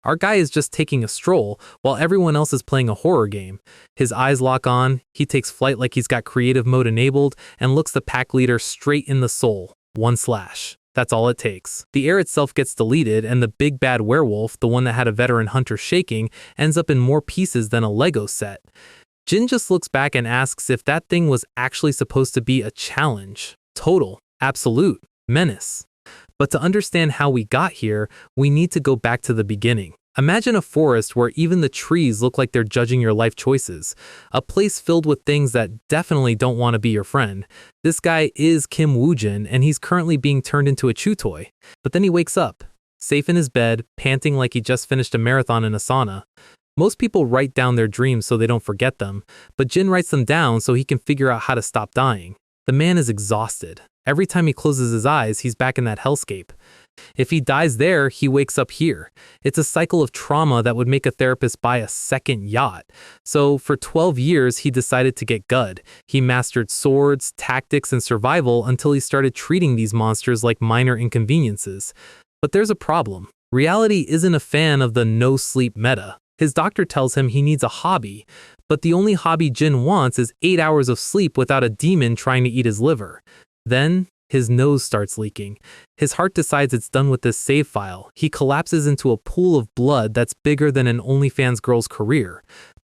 Our guy is just taking a stroll while everyone else is playing a horror game. His eyes lock on, he takes flight like he's got creative mode enabled, and looks the pack leader straight in the soul. 1 slash. That's all it takes. The air itself gets deleted, and the big bad werewolf, the one that had a veteran hunter shaking, ends up in more pieces than a Lego set. Jin just looks back and asks if that thing was actually supposed to be a challenge. Total, absolute, menace. But to understand how we got here, we need to go back to the beginning. Imagine a forest where even the trees look like they're judging your life choices. A place filled with things that definitely don't want to be your friend. This guy is Kim Woo-jin, and he's currently being turned into a chew toy. But then he wakes up, safe in his bed, panting like he just finished a marathon in a sauna. Most people write down their dreams so they don't forget them, but Jin writes them down so he can figure out how to stop dying. The man is exhausted. Every time he closes his eyes, he's back in that hellscape. If he dies there, he wakes up here. It's a cycle of trauma that would make a therapist buy a second yacht. So for 12 years, he decided to get good. He mastered swords, tactics, and survival until he started treating these monsters like minor inconveniences. But there's a problem. Reality isn't a fan of the no-sleep meta. His doctor tells him he needs a hobby, but the only hobby Jin wants is 8 hours of sleep without a demon trying to eat his liver. Then, his nose starts leaking. His heart decides it's done with this save file. He collapses into a pool of blood that's bigger than an OnlyFans girl's career.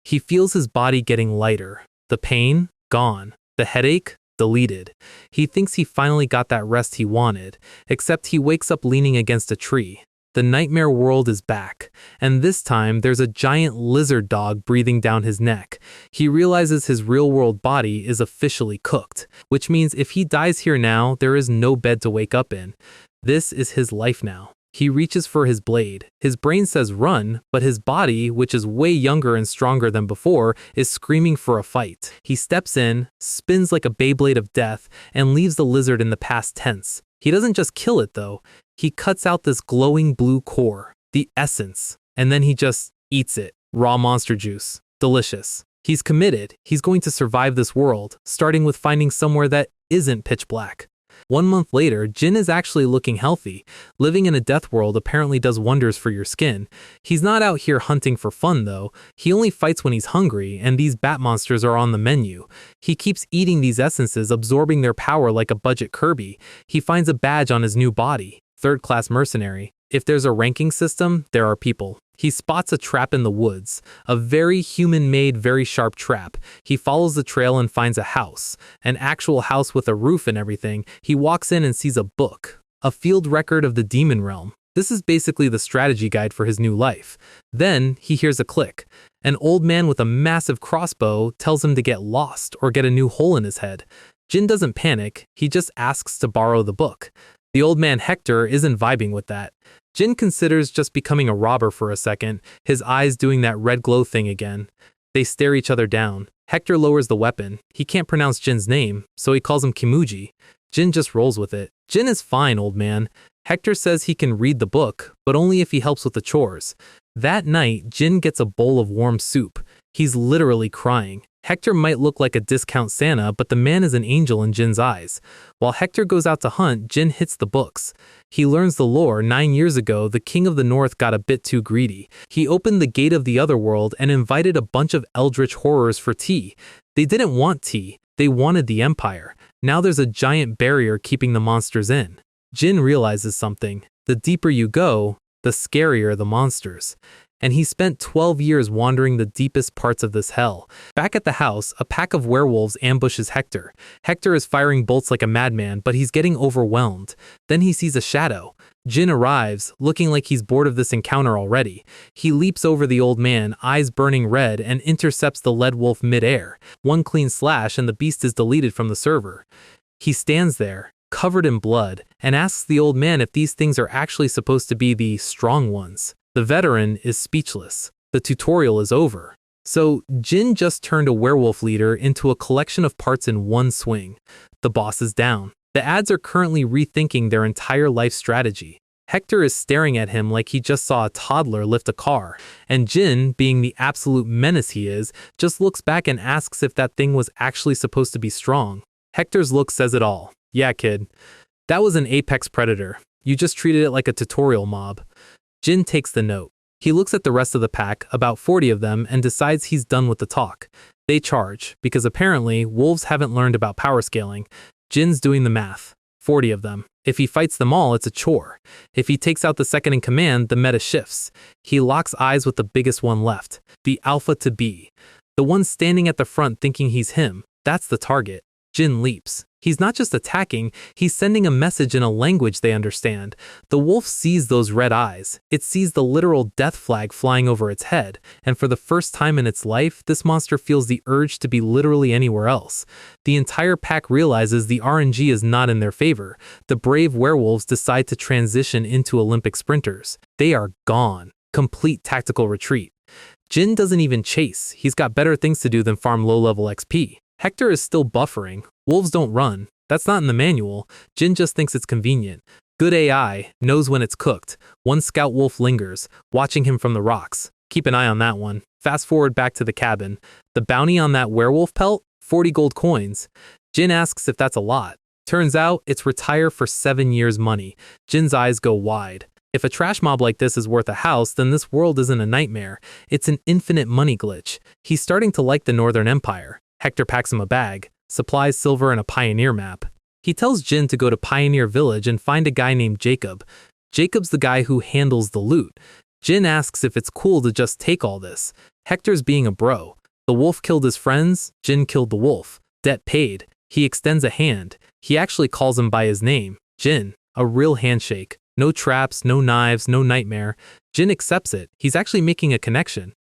He feels his body getting lighter. The pain? Gone. The headache? Deleted. He thinks he finally got that rest he wanted, except he wakes up leaning against a tree. The nightmare world is back, and this time there's a giant lizard dog breathing down his neck. He realizes his real-world body is officially cooked, which means if he dies here now, there is no bed to wake up in. This is his life now. He reaches for his blade. His brain says run, but his body, which is way younger and stronger than before, is screaming for a fight. He steps in, spins like a Beyblade of death, and leaves the lizard in the past tense. He doesn't just kill it though. He cuts out this glowing blue core, the essence, and then he just eats it. Raw monster juice. Delicious. He's committed. He's going to survive this world, starting with finding somewhere that isn't pitch black. 1 month later, Jin is actually looking healthy. Living in a death world apparently does wonders for your skin. He's not out here hunting for fun though. He only fights when he's hungry, and these bat monsters are on the menu. He keeps eating these essences, absorbing their power like a budget Kirby. He finds a badge on his new body. Third-class mercenary. If there's a ranking system, there are people. He spots a trap in the woods, a very human-made, very sharp trap. He follows the trail and finds a house, an actual house with a roof and everything. He walks in and sees a book, a field record of the demon realm. This is basically the strategy guide for his new life. Then he hears a click. An old man with a massive crossbow tells him to get lost or get a new hole in his head. Jin doesn't panic, he just asks to borrow the book. The old man Hector isn't vibing with that. Jin considers just becoming a robber for a second, his eyes doing that red glow thing again. They stare each other down. Hector lowers the weapon. He can't pronounce Jin's name, so he calls him Kimuji. Jin just rolls with it. Jin is fine, old man. Hector says he can read the book, but only if he helps with the chores. That night, Jin gets a bowl of warm soup. He's literally crying. Hector might look like a discount Santa, but the man is an angel in Jin's eyes. While Hector goes out to hunt, Jin hits the books. He learns the lore. 9 years ago, the king of the north got a bit too greedy. He opened the gate of the other world and invited a bunch of eldritch horrors for tea. They didn't want tea. They wanted the empire. Now there's a giant barrier keeping the monsters in. Jin realizes something. The deeper you go, the scarier the monsters. And he spent 12 years wandering the deepest parts of this hell. Back at the house, a pack of werewolves ambushes Hector. Hector is firing bolts like a madman, but he's getting overwhelmed. Then he sees a shadow. Jin arrives, looking like he's bored of this encounter already. He leaps over the old man, eyes burning red, and intercepts the lead wolf mid-air. One clean slash and the beast is deleted from the server. He stands there, covered in blood, and asks the old man if these things are actually supposed to be the strong ones. The veteran is speechless. The tutorial is over. So Jin just turned a werewolf leader into a collection of parts in one swing. The boss is down. The ads are currently rethinking their entire life strategy. Hector is staring at him like he just saw a toddler lift a car, and Jin, being the absolute menace he is, just looks back and asks if that thing was actually supposed to be strong. Hector's look says it all. Yeah, kid. That was an apex predator. You just treated it like a tutorial mob. Jin takes the note. He looks at the rest of the pack, about 40 of them, and decides he's done with the talk. They charge, because apparently wolves haven't learned about power scaling. Jin's doing the math. 40 of them. If he fights them all, it's a chore. If he takes out the second in command, the meta shifts. He locks eyes with the biggest one left, the alpha to be. The one standing at the front thinking he's him. That's the target. Jin leaps. He's not just attacking, he's sending a message in a language they understand. The wolf sees those red eyes. It sees the literal death flag flying over its head, and for the first time in its life, this monster feels the urge to be literally anywhere else. The entire pack realizes the RNG is not in their favor. The brave werewolves decide to transition into Olympic sprinters. They are gone. Complete tactical retreat. Jin doesn't even chase. He's got better things to do than farm low-level XP. Hector is still buffering. Wolves don't run. That's not in the manual. Jin just thinks it's convenient. Good AI, knows when it's cooked. One scout wolf lingers, watching him from the rocks. Keep an eye on that one. Fast forward back to the cabin. The bounty on that werewolf pelt? 40 gold coins. Jin asks if that's a lot. Turns out, it's retire for 7 years' money. Jin's eyes go wide. If a trash mob like this is worth a house, then this world isn't a nightmare. It's an infinite money glitch. He's starting to like the Northern Empire. Hector packs him a bag, supplies silver and a pioneer map. He tells Jin to go to Pioneer Village and find a guy named Jacob. Jacob's the guy who handles the loot. Jin asks if it's cool to just take all this. Hector's being a bro. The wolf killed his friends, Jin killed the wolf. Debt paid. He extends a hand. He actually calls him by his name, Jin. A real handshake. No traps, no knives, no nightmare. Jin accepts it. He's actually making a connection.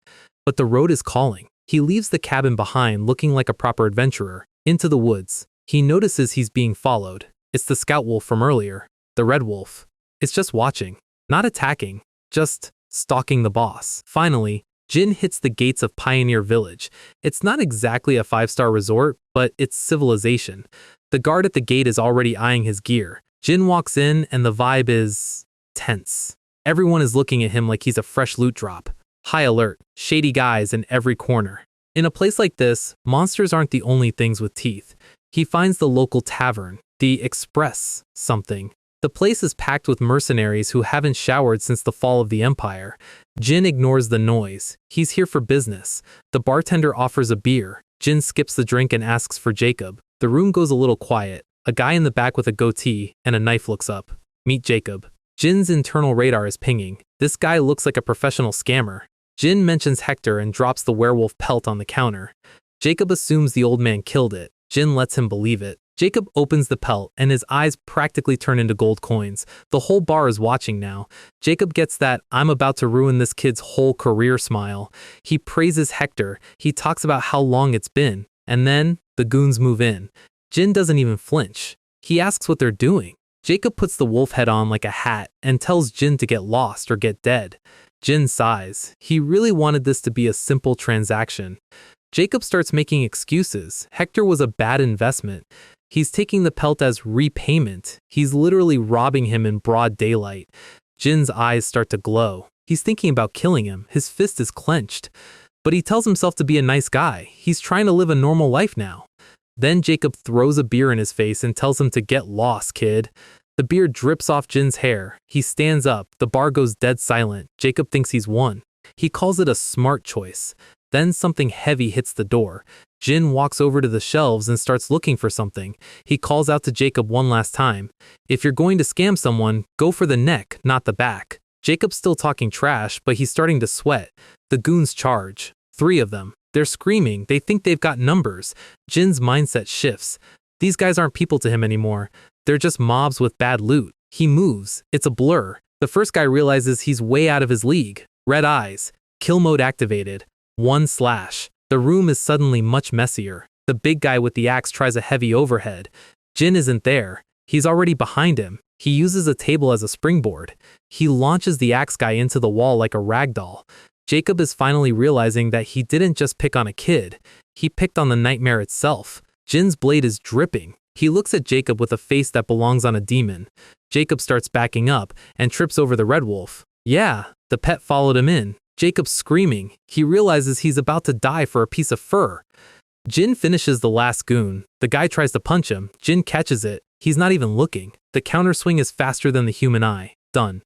But the road is calling. He leaves the cabin behind looking like a proper adventurer. Into the woods. He notices he's being followed. It's the scout wolf from earlier. The red wolf. It's just watching. Not attacking. Just stalking the boss. Finally, Jin hits the gates of Pioneer Village. It's not exactly a 5-star resort, but it's civilization. The guard at the gate is already eyeing his gear. Jin walks in and the vibe is tense. Everyone is looking at him like he's a fresh loot drop. High alert, shady guys in every corner. In a place like this, monsters aren't the only things with teeth. He finds the local tavern, the Express something. The place is packed with mercenaries who haven't showered since the fall of the Empire. Jin ignores the noise. He's here for business. The bartender offers a beer. Jin skips the drink and asks for Jacob. The room goes a little quiet. A guy in the back with a goatee and a knife looks up. Meet Jacob. Jin's internal radar is pinging. This guy looks like a professional scammer. Jin mentions Hector and drops the werewolf pelt on the counter. Jacob assumes the old man killed it. Jin lets him believe it. Jacob opens the pelt and his eyes practically turn into gold coins. The whole bar is watching now. Jacob gets that "I'm about to ruin this kid's whole career" smile. He praises Hector. He talks about how long it's been. And then, the goons move in. Jin doesn't even flinch. He asks what they're doing. Jacob puts the wolf head on like a hat and tells Jin to get lost or get dead. Jin sighs. He really wanted this to be a simple transaction. Jacob starts making excuses. Hector was a bad investment. He's taking the pelt as repayment. He's literally robbing him in broad daylight. Jin's eyes start to glow. He's thinking about killing him. His fist is clenched. But he tells himself to be a nice guy. He's trying to live a normal life now. Then Jacob throws a beer in his face and tells him to get lost, kid. The beer drips off Jin's hair. He stands up. The bar goes dead silent. Jacob thinks he's won. He calls it a smart choice. Then something heavy hits the door. Jin walks over to the shelves and starts looking for something. He calls out to Jacob one last time. If you're going to scam someone, go for the neck, not the back. Jacob's still talking trash, but he's starting to sweat. The goons charge. 3 of them. They're screaming. They think they've got numbers. Jin's mindset shifts. These guys aren't people to him anymore. They're just mobs with bad loot. He moves. It's a blur. The first guy realizes he's way out of his league. Red eyes. Kill mode activated. 1 slash. The room is suddenly much messier. The big guy with the axe tries a heavy overhead. Jin isn't there. He's already behind him. He uses a table as a springboard. He launches the axe guy into the wall like a ragdoll. Jacob is finally realizing that he didn't just pick on a kid. He picked on the nightmare itself. Jin's blade is dripping. He looks at Jacob with a face that belongs on a demon. Jacob starts backing up and trips over the red wolf. Yeah, the pet followed him in. Jacob's screaming. He realizes he's about to die for a piece of fur. Jin finishes the last goon. The guy tries to punch him. Jin catches it. He's not even looking. The counter swing is faster than the human eye. Done.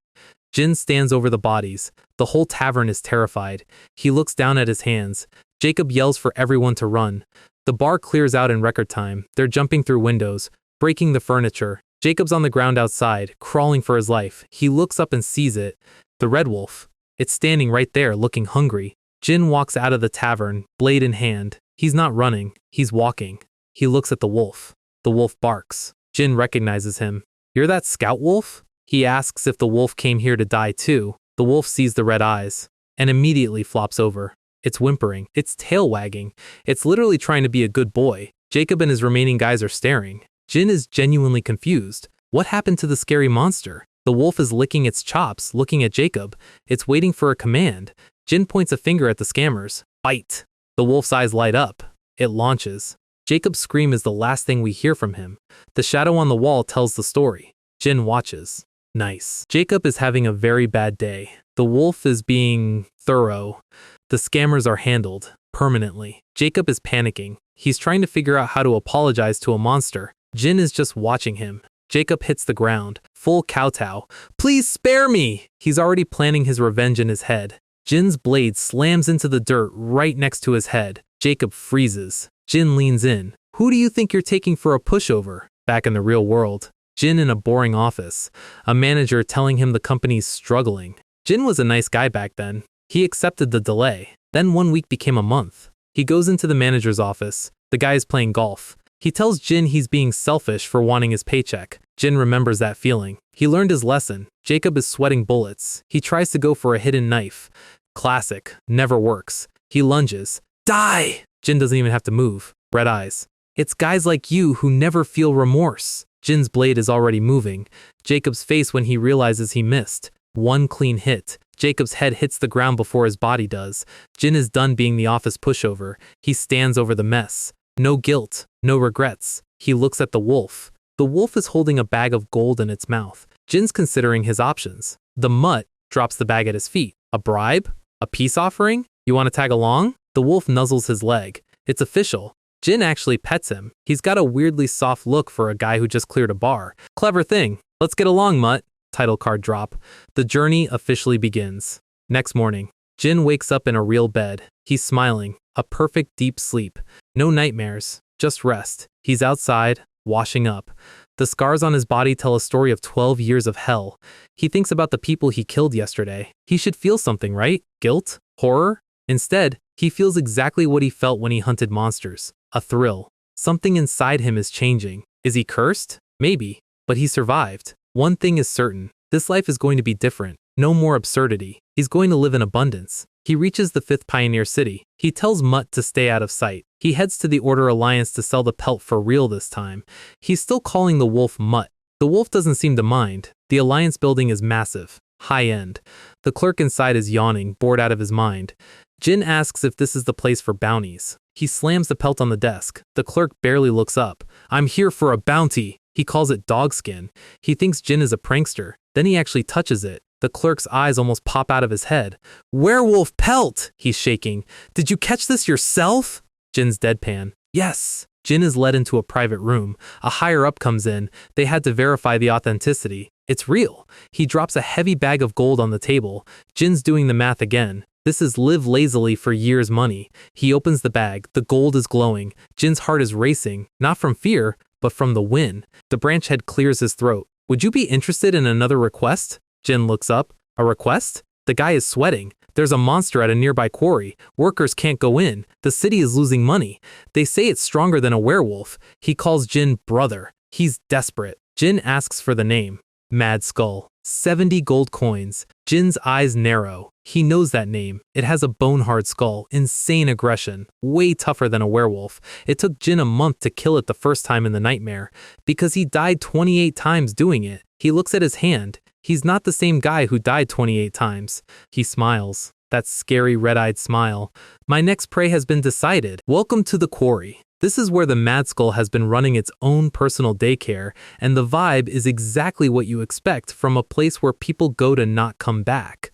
Jin stands over the bodies. The whole tavern is terrified. He looks down at his hands. Jacob yells for everyone to run. The bar clears out in record time. They're jumping through windows, breaking the furniture. Jacob's on the ground outside, crawling for his life. He looks up and sees it. The red wolf. It's standing right there, looking hungry. Jin walks out of the tavern, blade in hand. He's not running, he's walking. He looks at the wolf. The wolf barks. Jin recognizes him. "You're that scout wolf?" He asks if the wolf came here to die too. The wolf sees the red eyes and immediately flops over. It's whimpering, its tail wagging. It's literally trying to be a good boy. Jacob and his remaining guys are staring. Jin is genuinely confused. What happened to the scary monster? The wolf is licking its chops, looking at Jacob. It's waiting for a command. Jin points a finger at the scammers. Bite! The wolf's eyes light up. It launches. Jacob's scream is the last thing we hear from him. The shadow on the wall tells the story. Jin watches. Nice. Jacob is having a very bad day. The wolf is being thorough. The scammers are handled permanently. Jacob is panicking. He's trying to figure out how to apologize to a monster. Jin is just watching him. Jacob hits the ground, full kowtow. "Please spare me!" He's already planning his revenge in his head. Jin's blade slams into the dirt right next to his head. Jacob freezes. Jin leans in. "Who do you think you're taking for a pushover?" Back in the real world. Jin in a boring office. A manager telling him the company's struggling. Jin was a nice guy back then. He accepted the delay. Then 1 week became a month. He goes into the manager's office. The guy is playing golf. He tells Jin he's being selfish for wanting his paycheck. Jin remembers that feeling. He learned his lesson. Jacob is sweating bullets. He tries to go for a hidden knife. Classic. Never works. He lunges. Die! Jin doesn't even have to move. Red eyes. It's guys like you who never feel remorse. Jin's blade is already moving. Jacob's face when he realizes he missed. One clean hit. Jacob's head hits the ground before his body does. Jin is done being the office pushover. He stands over the mess. No guilt, no regrets. He looks at the wolf. The wolf is holding a bag of gold in its mouth. Jin's considering his options. The mutt drops the bag at his feet. A bribe? A peace offering? You want to tag along? The wolf nuzzles his leg. It's official. Jin actually pets him. He's got a weirdly soft look for a guy who just cleared a bar. Clever thing. Let's get along, mutt. Title card drop. The journey officially begins. Next morning, Jin wakes up in a real bed. He's smiling. A perfect deep sleep. No nightmares. Just rest. He's outside, washing up. The scars on his body tell a story of 12 years of hell. He thinks about the people he killed yesterday. He should feel something, right? Guilt? Horror? Instead, he feels exactly what he felt when he hunted monsters. A thrill. Something inside him is changing. Is he cursed? Maybe. But he survived. One thing is certain. This life is going to be different. No more absurdity. He's going to live in abundance. He reaches the 5th Pioneer City. He tells Mutt to stay out of sight. He heads to the Order Alliance to sell the pelt for real this time. He's still calling the wolf Mutt. The wolf doesn't seem to mind. The Alliance building is massive. High-end. The clerk inside is yawning, bored out of his mind. Jin asks if this is the place for bounties. He slams the pelt on the desk. The clerk barely looks up. "I'm here for a bounty." He calls it dogskin. He thinks Jin is a prankster. Then he actually touches it. The clerk's eyes almost pop out of his head. "Werewolf pelt!" He's shaking. "Did you catch this yourself?" Jin's deadpan. "Yes." Jin is led into a private room. A higher-up comes in. They had to verify the authenticity. It's real. He drops a heavy bag of gold on the table. Jin's doing the math again. This is live lazily for years' money. He opens the bag. The gold is glowing. Jin's heart is racing, not from fear, but from the win. The branch head clears his throat. "Would you be interested in another request?" Jin looks up. "A request?" The guy is sweating. "There's a monster at a nearby quarry. Workers can't go in. The city is losing money. They say it's stronger than a werewolf." He calls Jin brother. He's desperate. Jin asks for the name. Mad Skull. 70 gold coins. Jin's eyes narrow. He knows that name. It has a bone-hard skull, insane aggression, way tougher than a werewolf. It took Jin a month to kill it the first time in the nightmare, because he died 28 times doing it. He looks at his hand. He's not the same guy who died 28 times. He smiles. That scary red-eyed smile. "My next prey has been decided. Welcome to the quarry." This is where the Mad Skull has been running its own personal daycare, and the vibe is exactly what you expect from a place where people go to not come back.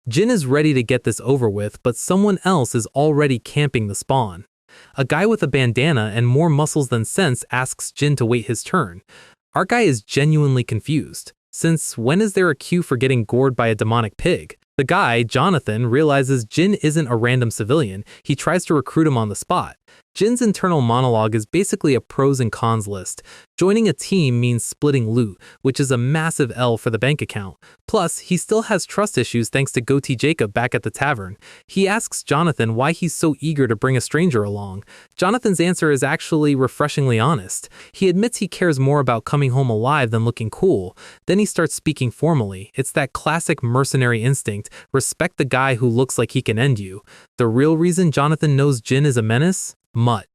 Jin is ready to get this over with, but someone else is already camping the spawn. A guy with a bandana and more muscles than sense asks Jin to wait his turn. Our guy is genuinely confused. Since when is there a queue for getting gored by a demonic pig? The guy, Jonathan, realizes Jin isn't a random civilian. He tries to recruit him on the spot. Jin's internal monologue is basically a pros and cons list. Joining a team means splitting loot, which is a massive L for the bank account. Plus, he still has trust issues thanks to Goatee Jacob back at the tavern. He asks Jonathan why he's so eager to bring a stranger along. Jonathan's answer is actually refreshingly honest. He admits he cares more about coming home alive than looking cool. Then he starts speaking formally. It's that classic mercenary instinct: respect the guy who looks like he can end you. The real reason Jonathan knows Jin is a menace? Mutt.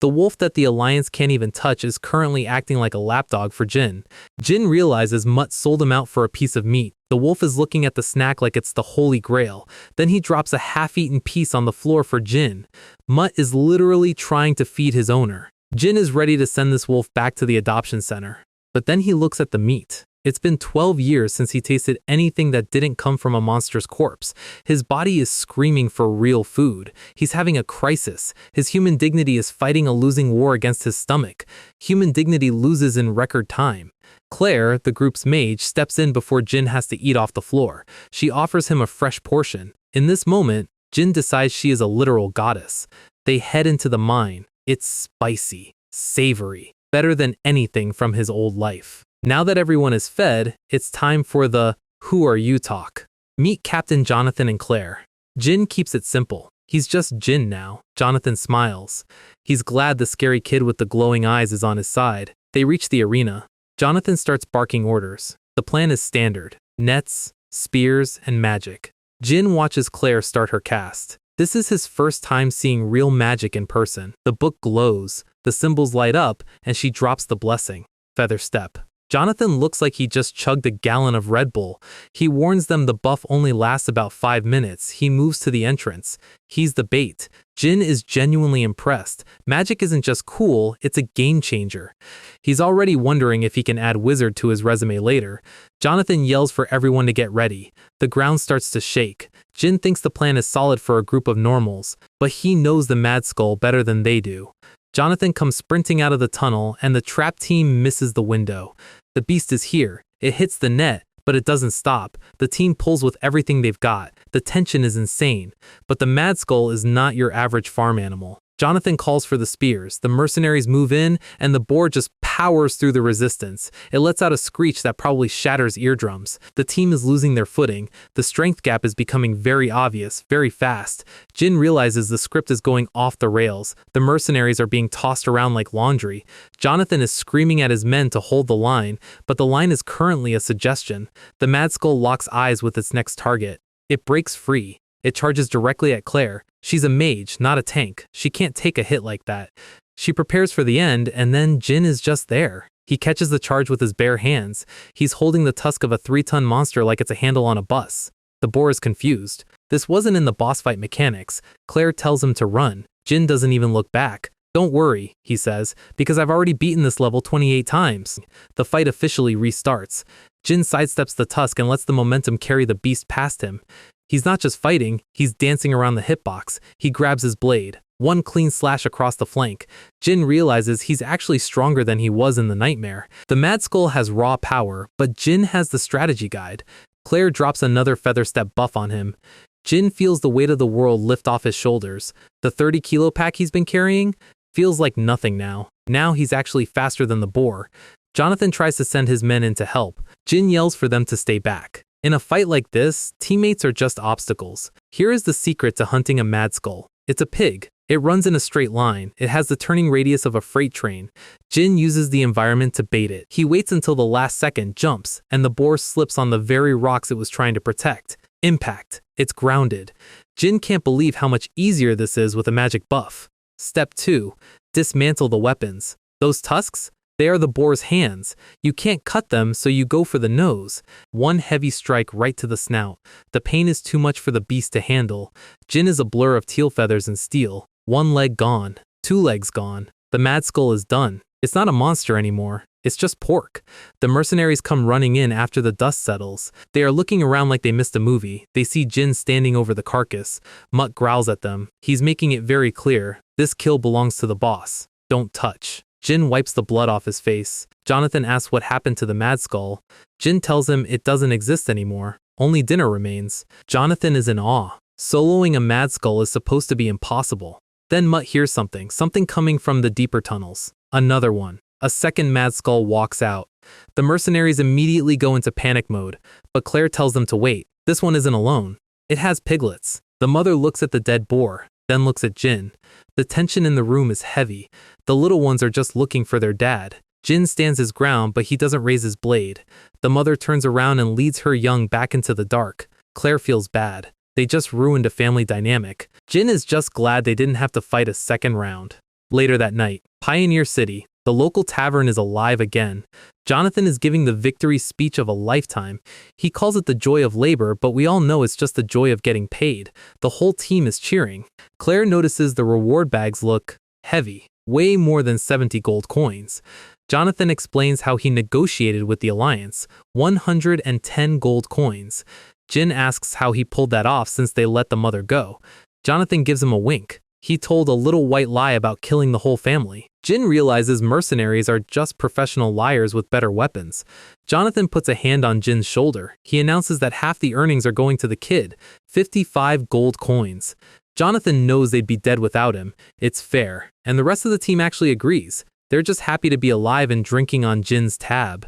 The wolf that the Alliance can't even touch is currently acting like a lapdog for Jin. Jin realizes Mutt sold him out for a piece of meat. The wolf is looking at the snack like it's the holy grail. Then he drops a half-eaten piece on the floor for Jin. Mutt is literally trying to feed his owner. Jin is ready to send this wolf back to the adoption center. But then he looks at the meat. It's been 12 years since he tasted anything that didn't come from a monster's corpse. His body is screaming for real food. He's having a crisis. His human dignity is fighting a losing war against his stomach. Human dignity loses in record time. Claire, the group's mage, steps in before Jin has to eat off the floor. She offers him a fresh portion. In this moment, Jin decides she is a literal goddess. They head into the mine. It's spicy, savory, better than anything from his old life. Now that everyone is fed, it's time for the "Who are you" talk. Meet Captain Jonathan and Claire. Jin keeps it simple. He's just Jin now. Jonathan smiles. He's glad the scary kid with the glowing eyes is on his side. They reach the arena. Jonathan starts barking orders. The plan is standard: nets, spears, and magic. Jin watches Claire start her cast. This is his first time seeing real magic in person. The book glows, the symbols light up, and she drops the blessing. Feather step. Jonathan looks like he just chugged a gallon of Red Bull. He warns them the buff only lasts about 5 minutes. He moves to the entrance. He's the bait. Jin is genuinely impressed. Magic isn't just cool, it's a game changer. He's already wondering if he can add wizard to his resume later. Jonathan yells for everyone to get ready. The ground starts to shake. Jin thinks the plan is solid for a group of normals, but he knows the Mad Skull better than they do. Jonathan comes sprinting out of the tunnel, and the trap team misses the window. The beast is here. It hits the net, but it doesn't stop. The team pulls with everything they've got. The tension is insane. But the Mad Skull is not your average farm animal. Jonathan calls for the spears. The mercenaries move in, and the boar just powers through the resistance. It lets out a screech that probably shatters eardrums. The team is losing their footing. The strength gap is becoming very obvious, very fast. Jin realizes the script is going off the rails. The mercenaries are being tossed around like laundry. Jonathan is screaming at his men to hold the line, but the line is currently a suggestion. The Mad Skull locks eyes with its next target. It breaks free. It charges directly at Claire. She's a mage, not a tank. She can't take a hit like that. She prepares for the end, and then Jin is just there. He catches the charge with his bare hands. He's holding the tusk of a 3-ton monster like it's a handle on a bus. The boar is confused. This wasn't in the boss fight mechanics. Claire tells him to run. Jin doesn't even look back. "Don't worry," he says, "because I've already beaten this level 28 times. The fight officially restarts. Jin sidesteps the tusk and lets the momentum carry the beast past him. He's not just fighting, he's dancing around the hitbox. He grabs his blade. One clean slash across the flank. Jin realizes he's actually stronger than he was in the nightmare. The Mad Skull has raw power, but Jin has the strategy guide. Claire drops another feather step buff on him. Jin feels the weight of the world lift off his shoulders. The 30-kilo pack he's been carrying feels like nothing now. Now he's actually faster than the boar. Jonathan tries to send his men in to help. Jin yells for them to stay back. In a fight like this, teammates are just obstacles. Here is the secret to hunting a Mad Skull. It's a pig. It runs in a straight line. It has the turning radius of a freight train. Jin uses the environment to bait it. He waits until the last second, jumps, and the boar slips on the very rocks it was trying to protect. Impact. It's grounded. Jin can't believe how much easier this is with a magic buff. Step 2. Dismantle the weapons. Those tusks? They are the boar's hands. You can't cut them, so you go for the nose. One heavy strike right to the snout. The pain is too much for the beast to handle. Jin is a blur of teal feathers and steel. 1 leg gone. 2 legs gone. The Mad Skull is done. It's not a monster anymore. It's just pork. The mercenaries come running in after the dust settles. They are looking around like they missed a movie. They see Jin standing over the carcass. Mutt growls at them. He's making it very clear. This kill belongs to the boss. Don't touch. Jin wipes the blood off his face. Jonathan asks what happened to the mad skull. Jin tells him it doesn't exist anymore. Only dinner remains. Jonathan is in awe. Soloing a mad skull is supposed to be impossible. Then Mutt hears something coming from the deeper tunnels. Another one. A second mad skull walks out. The mercenaries immediately go into panic mode, but Claire tells them to wait. This one isn't alone. It has piglets. The mother looks at the dead boar, then looks at Jin. The tension in the room is heavy. The little ones are just looking for their dad. Jin stands his ground, but he doesn't raise his blade. The mother turns around and leads her young back into the dark. Claire feels bad. They just ruined a family dynamic. Jin is just glad they didn't have to fight a second round. Later that night, Pioneer City. The local tavern is alive again. Jonathan is giving the victory speech of a lifetime. He calls it the joy of labor, but we all know it's just the joy of getting paid. The whole team is cheering. Claire notices the reward bags look heavy, way more than 70 gold coins. Jonathan explains how he negotiated with the Alliance, 110 gold coins. Jin asks how he pulled that off since they let the mother go. Jonathan gives him a wink. He told a little white lie about killing the whole family. Jin realizes mercenaries are just professional liars with better weapons. Jonathan puts a hand on Jin's shoulder. He announces that half the earnings are going to the kid, 55 gold coins. Jonathan knows they'd be dead without him. It's fair. And the rest of the team actually agrees. They're just happy to be alive and drinking on Jin's tab.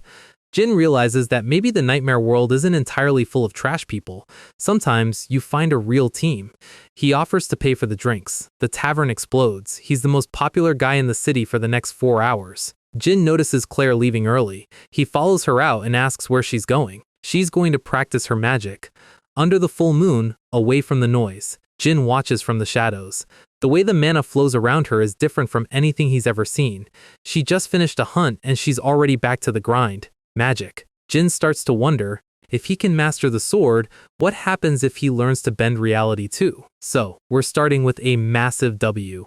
Jin realizes that maybe the nightmare world isn't entirely full of trash people. Sometimes you find a real team. He offers to pay for the drinks. The tavern explodes. He's the most popular guy in the city for the next 4 hours. Jin notices Claire leaving early. He follows her out and asks where she's going. She's going to practice her magic. Under the full moon, away from the noise, Jin watches from the shadows. The way the mana flows around her is different from anything he's ever seen. She just finished a hunt and she's already back to the grind. Magic. Jin starts to wonder, if he can master the sword, what happens if he learns to bend reality too? So, we're starting with a massive W.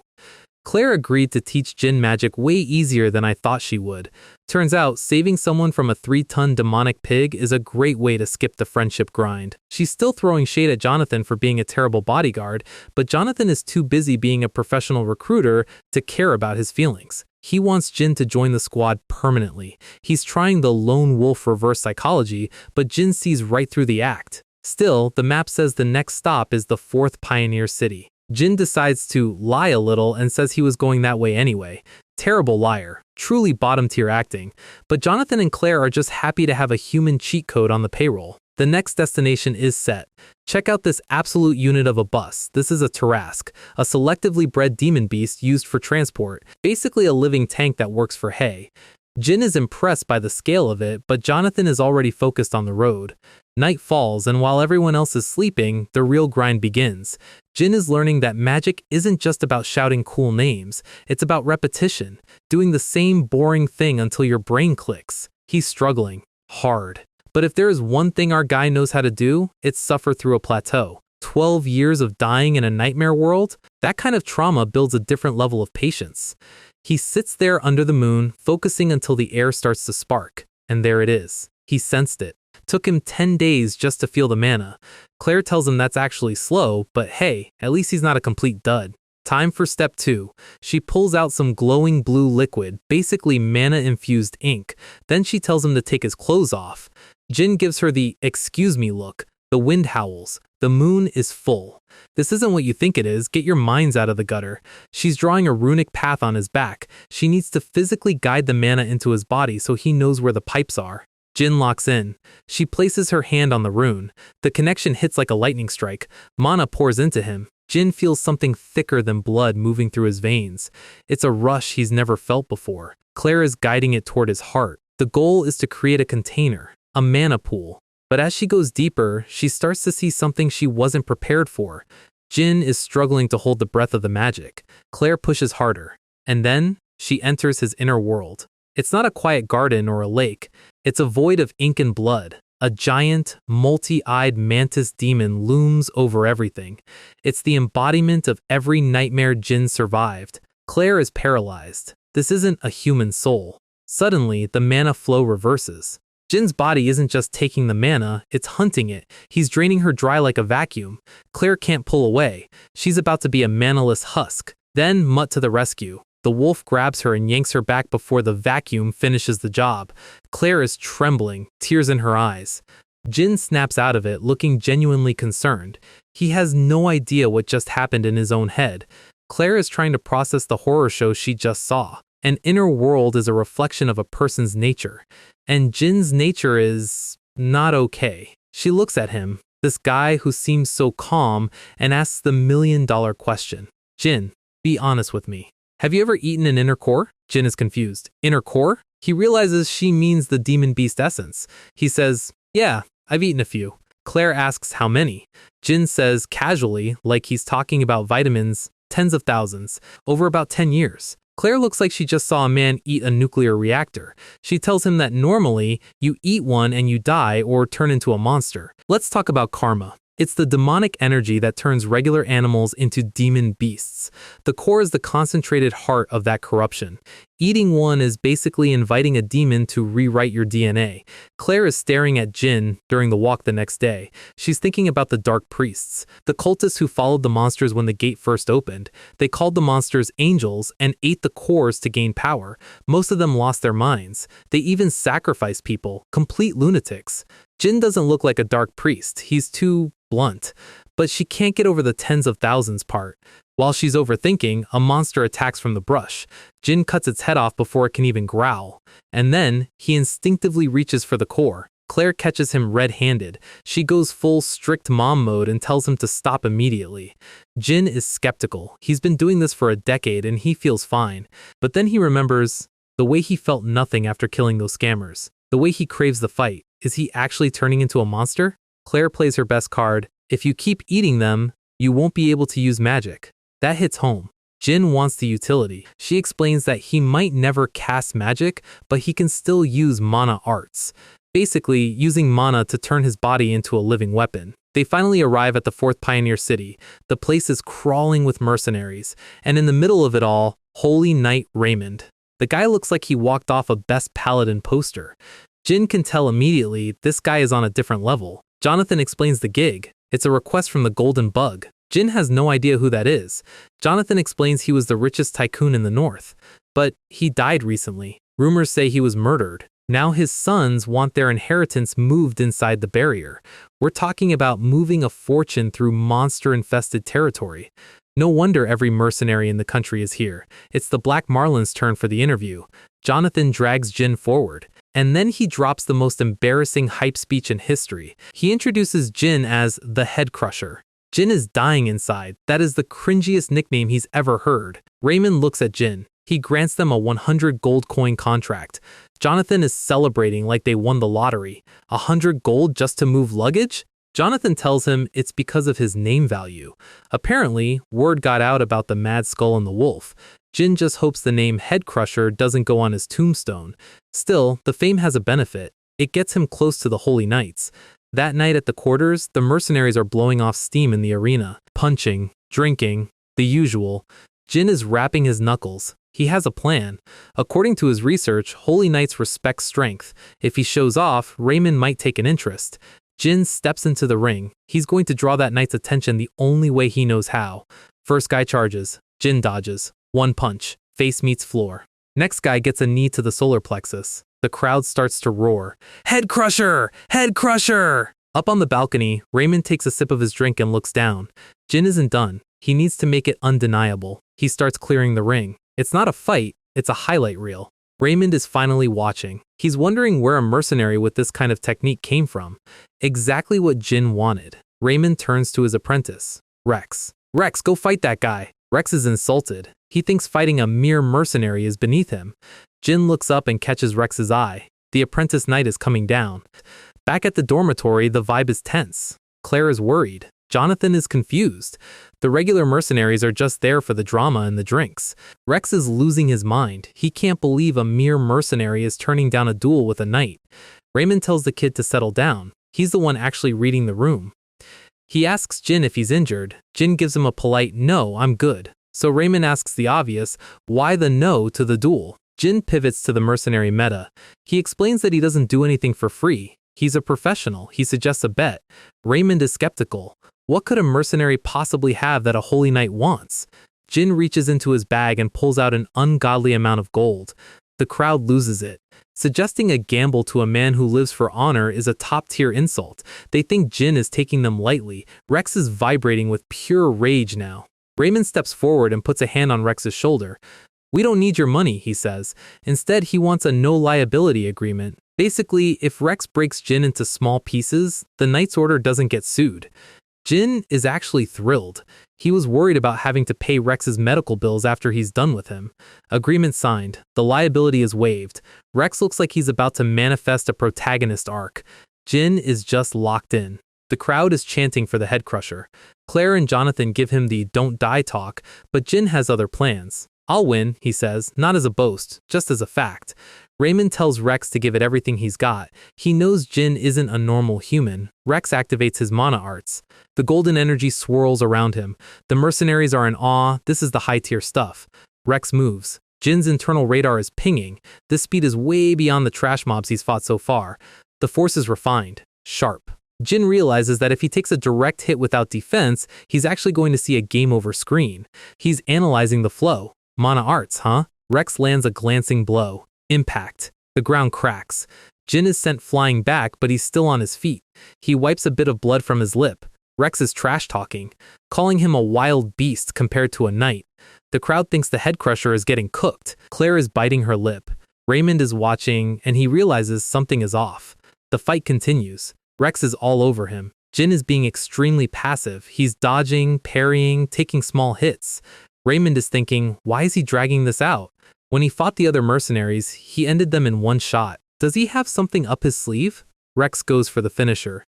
Claire agreed to teach Jin magic way easier than I thought she would. Turns out, saving someone from a 3-ton demonic pig is a great way to skip the friendship grind. She's still throwing shade at Jonathan for being a terrible bodyguard, but Jonathan is too busy being a professional recruiter to care about his feelings. He wants Jin to join the squad permanently. He's trying the lone wolf reverse psychology, but Jin sees right through the act. Still, the map says the next stop is the 4th Pioneer City. Jin decides to lie a little and says he was going that way anyway. Terrible liar. Truly bottom-tier acting. But Jonathan and Claire are just happy to have a human cheat code on the payroll. The next destination is set. Check out this absolute unit of a bus. This is a Tarask, a selectively bred demon beast used for transport, basically a living tank that works for hay. Jin is impressed by the scale of it, but Jonathan is already focused on the road. Night falls, and while everyone else is sleeping, the real grind begins. Jin is learning that magic isn't just about shouting cool names, it's about repetition, doing the same boring thing until your brain clicks. He's struggling. Hard. But if there is one thing our guy knows how to do, it's suffer through a plateau. 12 years of dying in a nightmare world? That kind of trauma builds a different level of patience. He sits there under the moon, focusing until the air starts to spark. And there it is. He sensed it. Took him 10 days just to feel the mana. Claire tells him that's actually slow, but hey, at least he's not a complete dud. Time for step 2. She pulls out some glowing blue liquid, basically mana-infused ink. Then she tells him to take his clothes off. Jin gives her the "excuse me" look. The wind howls. The moon is full. This isn't what you think it is. Get your minds out of the gutter. She's drawing a runic path on his back. She needs to physically guide the mana into his body so he knows where the pipes are. Jin locks in. She places her hand on the rune. The connection hits like a lightning strike. Mana pours into him. Jin feels something thicker than blood moving through his veins. It's a rush he's never felt before. Claire is guiding it toward his heart. The goal is to create a container, a mana pool. But as she goes deeper, she starts to see something she wasn't prepared for. Jin is struggling to hold the breath of the magic. Claire pushes harder. And then, she enters his inner world. It's not a quiet garden or a lake. It's a void of ink and blood. A giant, multi-eyed mantis demon looms over everything. It's the embodiment of every nightmare Jin survived. Claire is paralyzed. This isn't a human soul. Suddenly, the mana flow reverses. Jin's body isn't just taking the mana, it's hunting it. He's draining her dry like a vacuum. Claire can't pull away. She's about to be a manaless husk. Then, Mutt to the rescue. The wolf grabs her and yanks her back before the vacuum finishes the job. Claire is trembling, tears in her eyes. Jin snaps out of it, looking genuinely concerned. He has no idea what just happened in his own head. Claire is trying to process the horror show she just saw. An inner world is a reflection of a person's nature, and Jin's nature is not okay. She looks at him, this guy who seems so calm, and asks the million-dollar question. Jin, be honest with me. Have you ever eaten an inner core? Jin is confused. Inner core? He realizes she means the demon beast essence. He says, yeah, I've eaten a few. Claire asks how many. Jin says casually, like he's talking about vitamins, tens of thousands, over about 10 years. Claire looks like she just saw a man eat a nuclear reactor. She tells him that normally, you eat one and you die or turn into a monster. Let's talk about karma. It's the demonic energy that turns regular animals into demon beasts. The core is the concentrated heart of that corruption. Eating one is basically inviting a demon to rewrite your DNA. Claire is staring at Jin during the walk the next day. She's thinking about the dark priests, the cultists who followed the monsters when the gate first opened. They called the monsters angels and ate the cores to gain power. Most of them lost their minds. They even sacrificed people, complete lunatics. Jin doesn't look like a dark priest. He's too blunt. But she can't get over the tens of thousands part. While she's overthinking, a monster attacks from the brush. Jin cuts its head off before it can even growl. And then, he instinctively reaches for the core. Claire catches him red-handed. She goes full strict mom mode and tells him to stop immediately. Jin is skeptical. He's been doing this for a decade and he feels fine. But then he remembers the way he felt nothing after killing those scammers. The way he craves the fight. Is he actually turning into a monster? Claire plays her best card. If you keep eating them, you won't be able to use magic. That hits home. Jin wants the utility. She explains that he might never cast magic, but he can still use mana arts. Basically, using mana to turn his body into a living weapon. They finally arrive at the 4th Pioneer City. The place is crawling with mercenaries. And in the middle of it all, Holy Knight Raymond. The guy looks like he walked off a Best Paladin poster. Jin can tell immediately this guy is on a different level. Jonathan explains the gig. It's a request from the Golden Bug. Jin has no idea who that is. Jonathan explains he was the richest tycoon in the north. But he died recently. Rumors say he was murdered. Now his sons want their inheritance moved inside the barrier. We're talking about moving a fortune through monster-infested territory. No wonder every mercenary in the country is here. It's the Black Marlin's turn for the interview. Jonathan drags Jin forward. And then he drops the most embarrassing hype speech in history. He introduces Jin as the Head Crusher. Jin is dying inside. That is the cringiest nickname he's ever heard. Raymond looks at Jin. He grants them a 100 gold coin contract. Jonathan is celebrating like they won the lottery. 100 gold just to move luggage? Jonathan tells him it's because of his name value. Apparently, word got out about the Mad Skull and the Wolf. Jin just hopes the name Head Crusher doesn't go on his tombstone. Still, the fame has a benefit. It gets him close to the Holy Knights. That night at the quarters, the mercenaries are blowing off steam in the arena. Punching, drinking, the usual. Jin is rapping his knuckles. He has a plan. According to his research, Holy Knights respect strength. If he shows off, Raymond might take an interest. Jin steps into the ring. He's going to draw that knight's attention the only way he knows how. First guy charges. Jin dodges. One punch. Face meets floor. Next guy gets a knee to the solar plexus. The crowd starts to roar. Head Crusher! Head Crusher! Up on the balcony, Raymond takes a sip of his drink and looks down. Jin isn't done. He needs to make it undeniable. He starts clearing the ring. It's not a fight, it's a highlight reel. Raymond is finally watching. He's wondering where a mercenary with this kind of technique came from. Exactly what Jin wanted. Raymond turns to his apprentice, Rex. Rex, go fight that guy. Rex is insulted. He thinks fighting a mere mercenary is beneath him. Jin looks up and catches Rex's eye. The apprentice knight is coming down. Back at the dormitory, the vibe is tense. Claire is worried. Jonathan is confused. The regular mercenaries are just there for the drama and the drinks. Rex is losing his mind. He can't believe a mere mercenary is turning down a duel with a knight. Raymond tells the kid to settle down. He's the one actually reading the room. He asks Jin if he's injured. Jin gives him a polite, "No, I'm good." So Raymond asks the obvious, why the no to the duel? Jin pivots to the mercenary meta. He explains that he doesn't do anything for free. He's a professional. He suggests a bet. Raymond is skeptical. What could a mercenary possibly have that a holy knight wants? Jin reaches into his bag and pulls out an ungodly amount of gold. The crowd loses it. Suggesting a gamble to a man who lives for honor is a top-tier insult. They think Jin is taking them lightly. Rex is vibrating with pure rage now. Raymond steps forward and puts a hand on Rex's shoulder. "We don't need your money," he says. Instead, he wants a no-liability agreement. Basically, if Rex breaks Jin into small pieces, the Knight's Order doesn't get sued. Jin is actually thrilled. He was worried about having to pay Rex's medical bills after he's done with him. Agreement signed. The liability is waived. Rex looks like he's about to manifest a protagonist arc. Jin is just locked in. The crowd is chanting for the head crusher. Claire and Jonathan give him the "don't die" talk, but Jin has other plans. "I'll win," he says, not as a boast, just as a fact. Raymond tells Rex to give it everything he's got. He knows Jin isn't a normal human. Rex activates his mana arts. The golden energy swirls around him. The mercenaries are in awe. This is the high-tier stuff. Rex moves. Jin's internal radar is pinging. This speed is way beyond the trash mobs he's fought so far. The force is refined, sharp. Jin realizes that if he takes a direct hit without defense, he's actually going to see a game-over screen. He's analyzing the flow. Mana arts, huh? Rex lands a glancing blow. Impact. The ground cracks. Jin is sent flying back, but he's still on his feet. He wipes a bit of blood from his lip. Rex is trash-talking, calling him a wild beast compared to a knight. The crowd thinks the head crusher is getting cooked. Claire is biting her lip. Raymond is watching, and he realizes something is off. The fight continues. Rex is all over him. Jin is being extremely passive. He's dodging, parrying, taking small hits. Raymond is thinking, why is he dragging this out? When he fought the other mercenaries, he ended them in one shot. Does he have something up his sleeve? Rex goes for the finisher.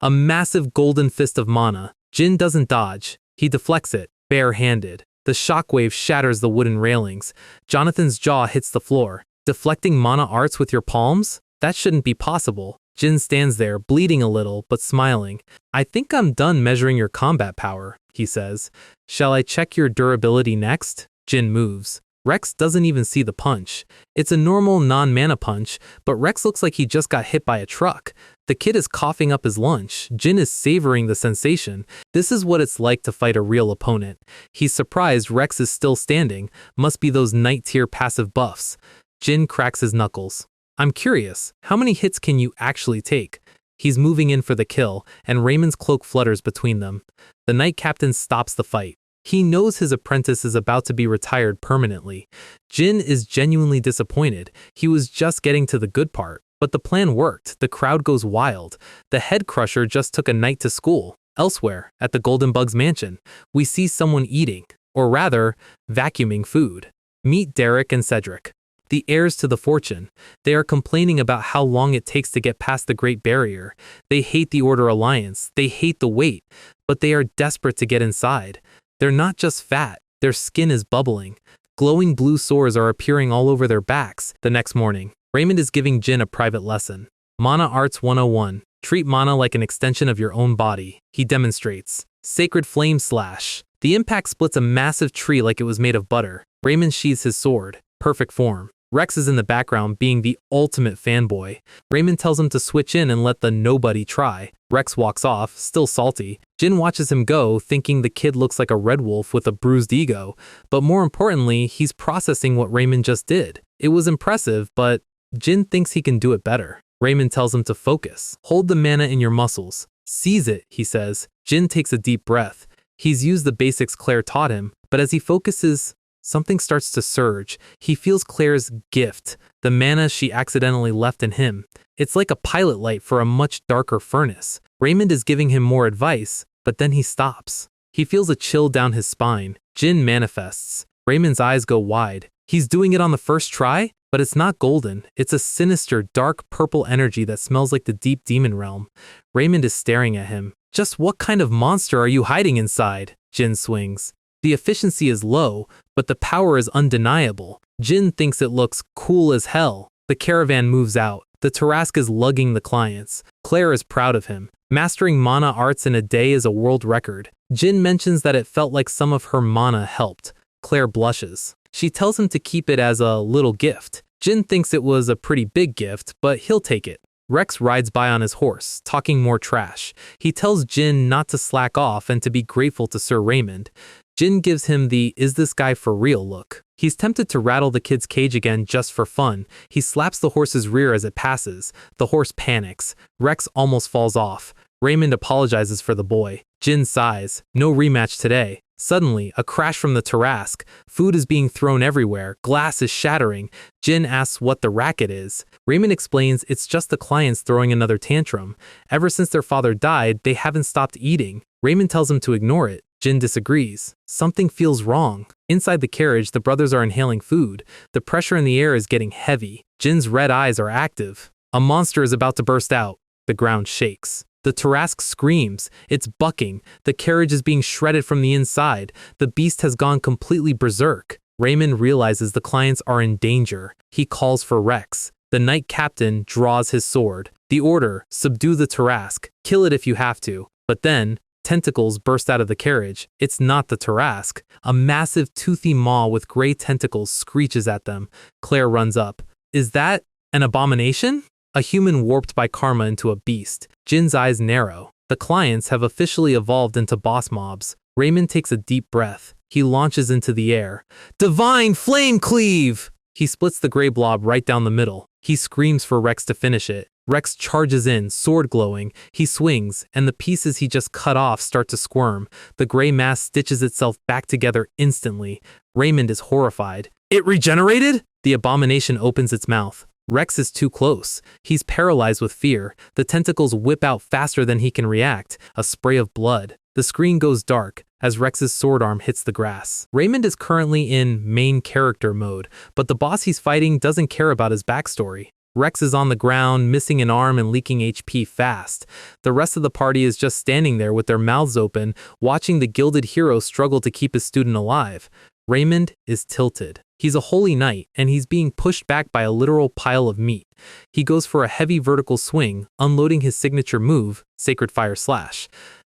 A massive golden fist of mana. Jin doesn't dodge. He deflects it, bare-handed. The shockwave shatters the wooden railings. Jonathan's jaw hits the floor. Deflecting mana arts with your palms? That shouldn't be possible. Jin stands there, bleeding a little, but smiling. "I think I'm done measuring your combat power," he says. "Shall I check your durability next?" Jin moves. Rex doesn't even see the punch. It's a normal non-mana punch, but Rex looks like he just got hit by a truck. The kid is coughing up his lunch. Jin is savoring the sensation. This is what it's like to fight a real opponent. He's surprised Rex is still standing. Must be those knight-tier passive buffs. Jin cracks his knuckles. "I'm curious, how many hits can you actually take?" He's moving in for the kill, and Raymond's cloak flutters between them. The knight captain stops the fight. He knows his apprentice is about to be retired permanently. Jin is genuinely disappointed. He was just getting to the good part. But the plan worked. The crowd goes wild. The head crusher just took a knight to school. Elsewhere, at the Golden Bug's mansion, we see someone eating, or rather, vacuuming food. Meet Derek and Cedric, the heirs to the fortune. They are complaining about how long it takes to get past the Great Barrier. They hate the Order Alliance. They hate the wait. But they are desperate to get inside. They're not just fat, their skin is bubbling. Glowing blue sores are appearing all over their backs. The next morning, Raymond is giving Jin a private lesson. Mana Arts 101. Treat mana like an extension of your own body. He demonstrates. Sacred Flame Slash. The impact splits a massive tree like it was made of butter. Raymond sheathes his sword. Perfect form. Rex is in the background being the ultimate fanboy. Raymond tells him to switch in and let the nobody try. Rex walks off, still salty. Jin watches him go, thinking the kid looks like a red wolf with a bruised ego. But more importantly, he's processing what Raymond just did. It was impressive, but Jin thinks he can do it better. Raymond tells him to focus. Hold the mana in your muscles. Seize it, he says. Jin takes a deep breath. He's used the basics Claire taught him, but as he focuses, something starts to surge. He feels Claire's gift, the mana she accidentally left in him. It's like a pilot light for a much darker furnace. Raymond is giving him more advice, but then he stops. He feels a chill down his spine. Jin manifests. Raymond's eyes go wide. He's doing it on the first try, but it's not golden. It's a sinister, dark purple energy that smells like the deep demon realm. Raymond is staring at him. Just what kind of monster are you hiding inside? Jin swings. The efficiency is low, but the power is undeniable. Jin thinks it looks cool as hell. The caravan moves out. The Tarrasque is lugging the clients. Claire is proud of him. Mastering mana arts in a day is a world record. Jin mentions that it felt like some of her mana helped. Claire blushes. She tells him to keep it as a little gift. Jin thinks it was a pretty big gift, but he'll take it. Rex rides by on his horse, talking more trash. He tells Jin not to slack off and to be grateful to Sir Raymond. Jin gives him the "is this guy for real" look. He's tempted to rattle the kid's cage again just for fun. He slaps the horse's rear as it passes. The horse panics. Rex almost falls off. Raymond apologizes for the boy. Jin sighs. No rematch today. Suddenly, a crash from the Tarrasque. Food is being thrown everywhere. Glass is shattering. Jin asks what the racket is. Raymond explains it's just the clients throwing another tantrum. Ever since their father died, they haven't stopped eating. Raymond tells him to ignore it. Jin disagrees. Something feels wrong. Inside the carriage, the brothers are inhaling food. The pressure in the air is getting heavy. Jin's red eyes are active. A monster is about to burst out. The ground shakes. The Tarrasque screams. It's bucking. The carriage is being shredded from the inside. The beast has gone completely berserk. Raymond realizes the clients are in danger. He calls for Rex. The knight captain draws his sword. The order: subdue the Tarrasque. Kill it if you have to. But then, tentacles burst out of the carriage. It's not the Tarrasque. A massive toothy maw with gray tentacles screeches at them. Claire runs up. Is that an abomination? A human warped by karma into a beast. Jin's eyes narrow. The clients have officially evolved into boss mobs. Raymond takes a deep breath. He launches into the air. Divine Flame Cleave! He splits the gray blob right down the middle. He screams for Rex to finish it. Rex charges in, sword glowing. He swings, and the pieces he just cut off start to squirm. The gray mass stitches itself back together instantly. Raymond is horrified. It regenerated? The abomination opens its mouth. Rex is too close. He's paralyzed with fear. The tentacles whip out faster than he can react. A spray of blood. The screen goes dark as Rex's sword arm hits the grass. Raymond is currently in main character mode, but the boss he's fighting doesn't care about his backstory. Rex is on the ground, missing an arm and leaking HP fast. The rest of the party is just standing there with their mouths open, watching the gilded hero struggle to keep his student alive. Raymond is tilted. He's a holy knight, and he's being pushed back by a literal pile of meat. He goes for a heavy vertical swing, unloading his signature move, Sacred Fire Slash.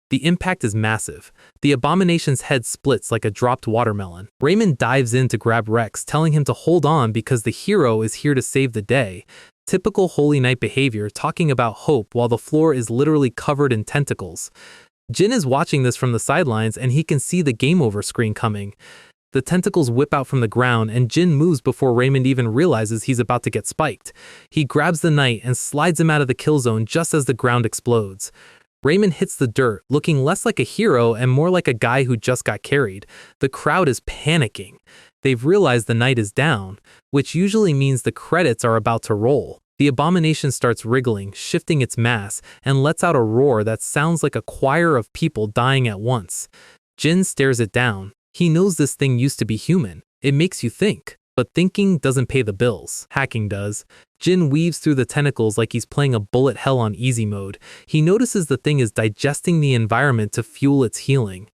The impact is massive. The abomination's head splits like a dropped watermelon. Raymond dives in to grab Rex, telling him to hold on because the hero is here to save the day. Typical Holy Knight behavior, talking about hope while the floor is literally covered in tentacles. Jin is watching this from the sidelines and he can see the game over screen coming. The tentacles whip out from the ground and Jin moves before Raymond even realizes he's about to get spiked. He grabs the knight and slides him out of the kill zone just as the ground explodes. Raymond hits the dirt, looking less like a hero and more like a guy who just got carried. The crowd is panicking. They've realized the knight is down, which usually means the credits are about to roll. The abomination starts wriggling, shifting its mass, and lets out a roar that sounds like a choir of people dying at once. Jin stares it down. He knows this thing used to be human. It makes you think. But thinking doesn't pay the bills. Hacking does. Jin weaves through the tentacles like he's playing a bullet hell on easy mode. He notices the thing is digesting the environment to fuel its healing.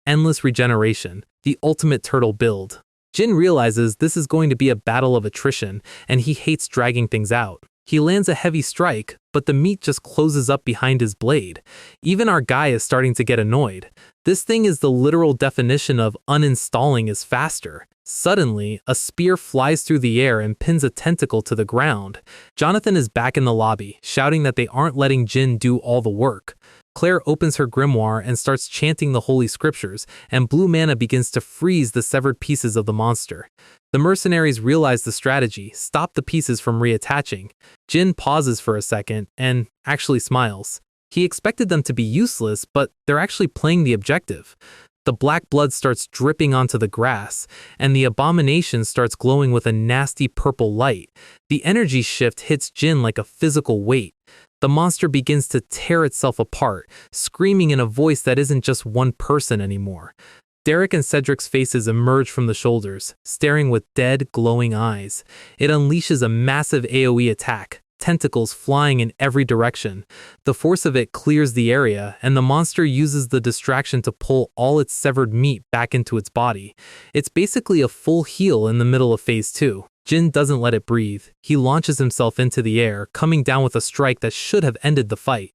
Endless regeneration. The ultimate turtle build. Jin realizes this is going to be a battle of attrition, and he hates dragging things out. He lands a heavy strike, but the meat just closes up behind his blade. Even our guy is starting to get annoyed. This thing is the literal definition of uninstalling is faster. Suddenly, a spear flies through the air and pins a tentacle to the ground. Jonathan is back in the lobby, shouting that they aren't letting Jin do all the work. Claire opens her grimoire and starts chanting the holy scriptures, and blue mana begins to freeze the severed pieces of the monster. The mercenaries realize the strategy, stop the pieces from reattaching. Jin pauses for a second and actually smiles. He expected them to be useless, but they're actually playing the objective. The black blood starts dripping onto the grass, and the abomination starts glowing with a nasty purple light. The energy shift hits Jin like a physical weight. The monster begins to tear itself apart, screaming in a voice that isn't just one person anymore. Derek and Cedric's faces emerge from the shoulders, staring with dead, glowing eyes. It unleashes a massive AoE attack, tentacles flying in every direction. The force of it clears the area, and the monster uses the distraction to pull all its severed meat back into its body. It's basically a full heal in the middle of Phase 2. Jin doesn't let it breathe. He launches himself into the air, coming down with a strike that should have ended the fight.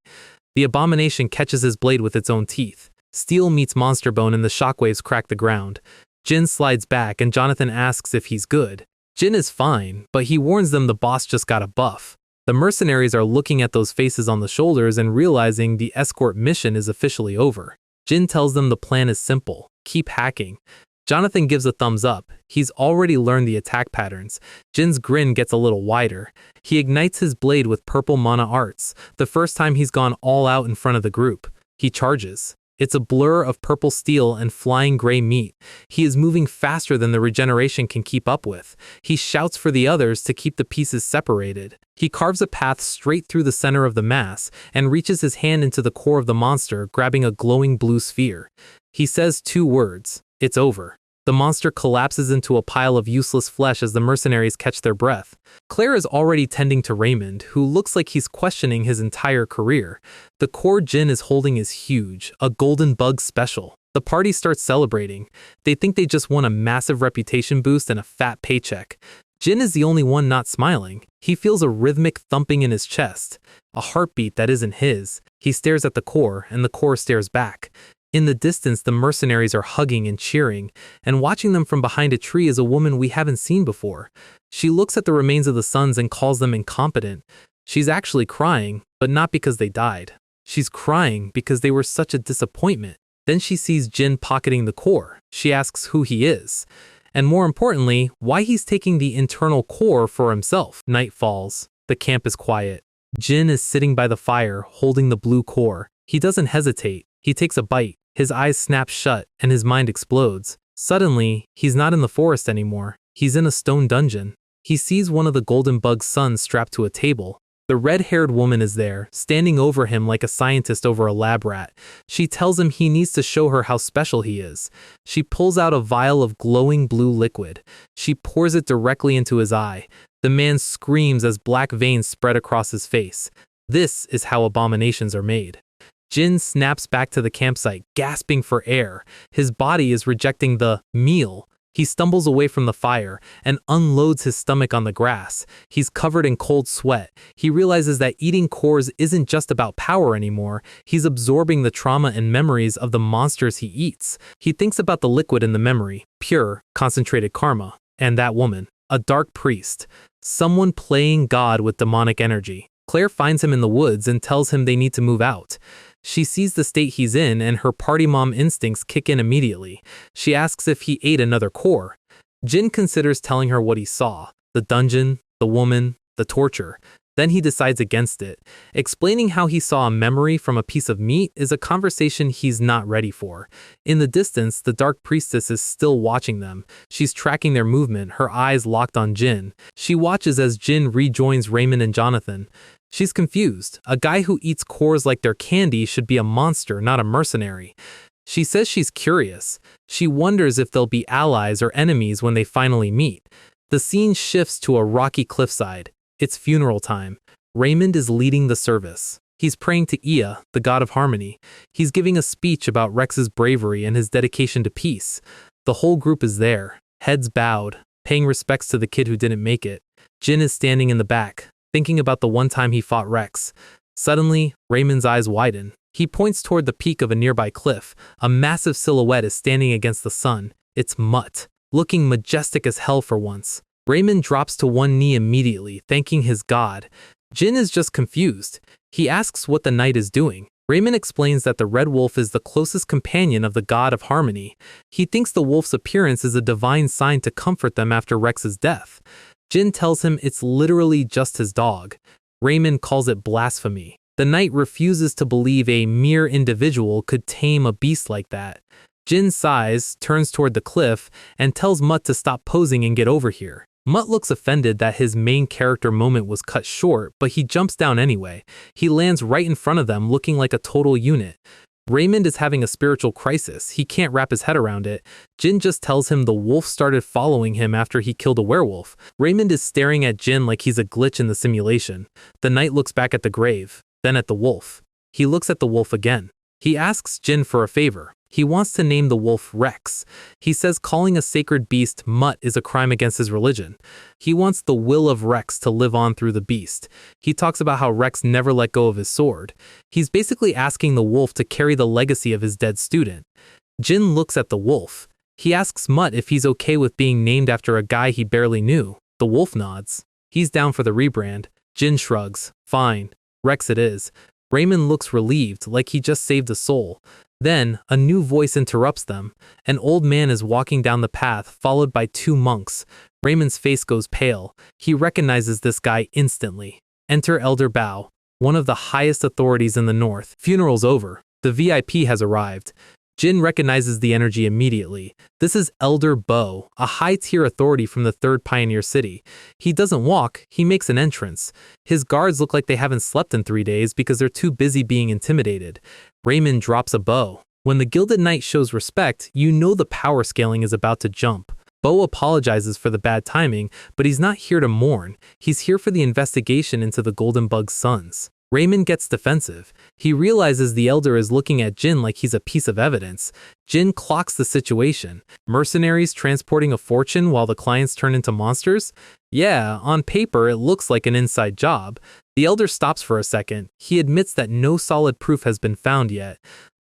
The abomination catches his blade with its own teeth. Steel meets monster bone and the shockwaves crack the ground. Jin slides back and Jonathan asks if he's good. Jin is fine, but he warns them the boss just got a buff. The mercenaries are looking at those faces on the shoulders and realizing the escort mission is officially over. Jin tells them the plan is simple. Keep hacking. Jonathan gives a thumbs up. He's already learned the attack patterns. Jin's grin gets a little wider. He ignites his blade with purple mana arts, the first time he's gone all out in front of the group. He charges. It's a blur of purple steel and flying gray meat. He is moving faster than the regeneration can keep up with. He shouts for the others to keep the pieces separated. He carves a path straight through the center of the mass and reaches his hand into the core of the monster, grabbing a glowing blue sphere. He says 2 words. It's over. The monster collapses into a pile of useless flesh as the mercenaries catch their breath. Claire is already tending to Raymond, who looks like he's questioning his entire career. The core Jin is holding is huge, a golden bug special. The party starts celebrating. They think they just won a massive reputation boost and a fat paycheck. Jin is the only one not smiling. He feels a rhythmic thumping in his chest, a heartbeat that isn't his. He stares at the core, and the core stares back. In the distance, the mercenaries are hugging and cheering, and watching them from behind a tree is a woman we haven't seen before. She looks at the remains of the sons and calls them incompetent. She's actually crying, but not because they died. She's crying because they were such a disappointment. Then she sees Jin pocketing the core. She asks who he is, and more importantly, why he's taking the internal core for himself. Night falls. The camp is quiet. Jin is sitting by the fire, holding the blue core. He doesn't hesitate. He takes a bite. His eyes snap shut, and his mind explodes. Suddenly, he's not in the forest anymore. He's in a stone dungeon. He sees one of the golden bug's sons strapped to a table. The red-haired woman is there, standing over him like a scientist over a lab rat. She tells him he needs to show her how special he is. She pulls out a vial of glowing blue liquid. She pours it directly into his eye. The man screams as black veins spread across his face. This is how abominations are made. Jin snaps back to the campsite, gasping for air. His body is rejecting the meal. He stumbles away from the fire and unloads his stomach on the grass. He's covered in cold sweat. He realizes that eating cores isn't just about power anymore. He's absorbing the trauma and memories of the monsters he eats. He thinks about the liquid in the memory, pure, concentrated karma, and that woman, a dark priest, someone playing God with demonic energy. Claire finds him in the woods and tells him they need to move out. She sees the state he's in, and her party mom instincts kick in immediately. She asks if he ate another core. Jin considers telling her what he saw: the dungeon, the woman, the torture. Then he decides against it. Explaining how he saw a memory from a piece of meat is a conversation he's not ready for. In the distance, the dark priestess is still watching them. She's tracking their movement, her eyes locked on Jin. She watches as Jin rejoins Raymond and Jonathan. She's confused. A guy who eats cores like they're candy should be a monster, not a mercenary. She says she's curious. She wonders if they'll be allies or enemies when they finally meet. The scene shifts to a rocky cliffside. It's funeral time. Raymond is leading the service. He's praying to Ea, the god of harmony. He's giving a speech about Rex's bravery and his dedication to peace. The whole group is there, heads bowed, paying respects to the kid who didn't make it. Jin is standing in the back, thinking about the one time he fought Rex. Suddenly, Raymond's eyes widen. He points toward the peak of a nearby cliff. A massive silhouette is standing against the sun. It's Mutt, looking majestic as hell for once. Raymond drops to one knee immediately, thanking his god. Jin is just confused. He asks what the knight is doing. Raymond explains that the red wolf is the closest companion of the god of harmony. He thinks the wolf's appearance is a divine sign to comfort them after Rex's death. Jin tells him it's literally just his dog. Raymond calls it blasphemy. The knight refuses to believe a mere individual could tame a beast like that. Jin sighs, turns toward the cliff, and tells Mutt to stop posing and get over here. Mutt looks offended that his main character moment was cut short, but he jumps down anyway. He lands right in front of them, looking like a total unit. Raymond is having a spiritual crisis. He can't wrap his head around it. Jin just tells him the wolf started following him after he killed a werewolf. Raymond is staring at Jin like he's a glitch in the simulation. The knight looks back at the grave, then at the wolf. He looks at the wolf again. He asks Jin for a favor. He wants to name the wolf Rex. He says calling a sacred beast Mutt is a crime against his religion. He wants the will of Rex to live on through the beast. He talks about how Rex never let go of his sword. He's basically asking the wolf to carry the legacy of his dead student. Jin looks at the wolf. He asks Mutt if he's okay with being named after a guy he barely knew. The wolf nods. He's down for the rebrand. Jin shrugs. Fine. Rex it is. Raymond looks relieved, like he just saved a soul. Then, a new voice interrupts them. An old man is walking down the path, followed by two monks. Raymond's face goes pale. He recognizes this guy instantly. Enter Elder Bao, one of the highest authorities in the north. Funeral's over. The VIP has arrived. Jin recognizes the energy immediately. This is Elder Bo, a high-tier authority from the third pioneer city. He doesn't walk, he makes an entrance. His guards look like they haven't slept in 3 days because they're too busy being intimidated. Raymond drops a bow. When the Gilded Knight shows respect, you know the power scaling is about to jump. Bo apologizes for the bad timing, but he's not here to mourn. He's here for the investigation into the Golden Bug's sons. Raymond gets defensive. He realizes the elder is looking at Jin like he's a piece of evidence. Jin clocks the situation. Mercenaries transporting a fortune while the clients turn into monsters? Yeah, on paper it looks like an inside job. The elder stops for a second. He admits that no solid proof has been found yet,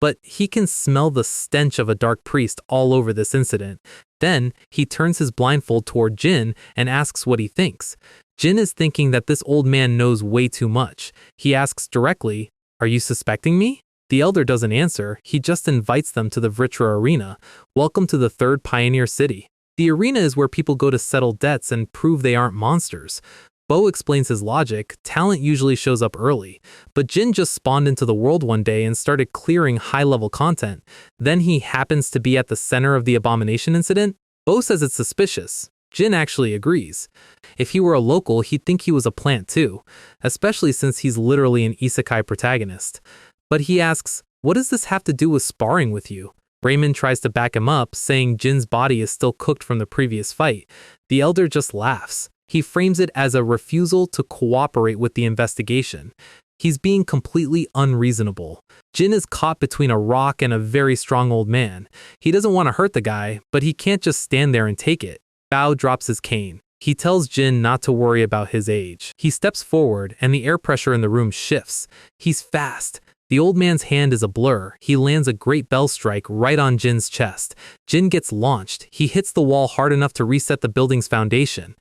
but he can smell the stench of a dark priest all over this incident. Then, he turns his blindfold toward Jin and asks what he thinks. Jin is thinking that this old man knows way too much. He asks directly, "Are you suspecting me?" The elder doesn't answer, he just invites them to the Vritra arena. Welcome to the third pioneer city. The arena is where people go to settle debts and prove they aren't monsters. Bo explains his logic. Talent usually shows up early, but Jin just spawned into the world one day and started clearing high-level content. Then he happens to be at the center of the abomination incident. Bo says it's suspicious. Jin actually agrees. If he were a local, he'd think he was a plant too, especially since he's literally an isekai protagonist. But he asks, what does this have to do with sparring with you? Raymond tries to back him up, saying Jin's body is still cooked from the previous fight. The elder just laughs. He frames it as a refusal to cooperate with the investigation. He's being completely unreasonable. Jin is caught between a rock and a very strong old man. He doesn't want to hurt the guy, but he can't just stand there and take it. Bao drops his cane. He tells Jin not to worry about his age. He steps forward, and the air pressure in the room shifts. He's fast. The old man's hand is a blur. He lands a great bell strike right on Jin's chest. Jin gets launched. He hits the wall hard enough to reset the building's foundation.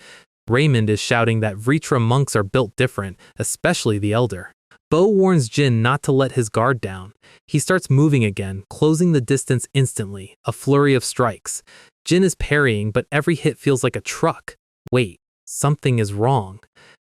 Raymond is shouting that Vritra monks are built different, especially the elder. Bo warns Jin not to let his guard down. He starts moving again, closing the distance instantly, a flurry of strikes. Jin is parrying, but every hit feels like a truck. Wait, something is wrong.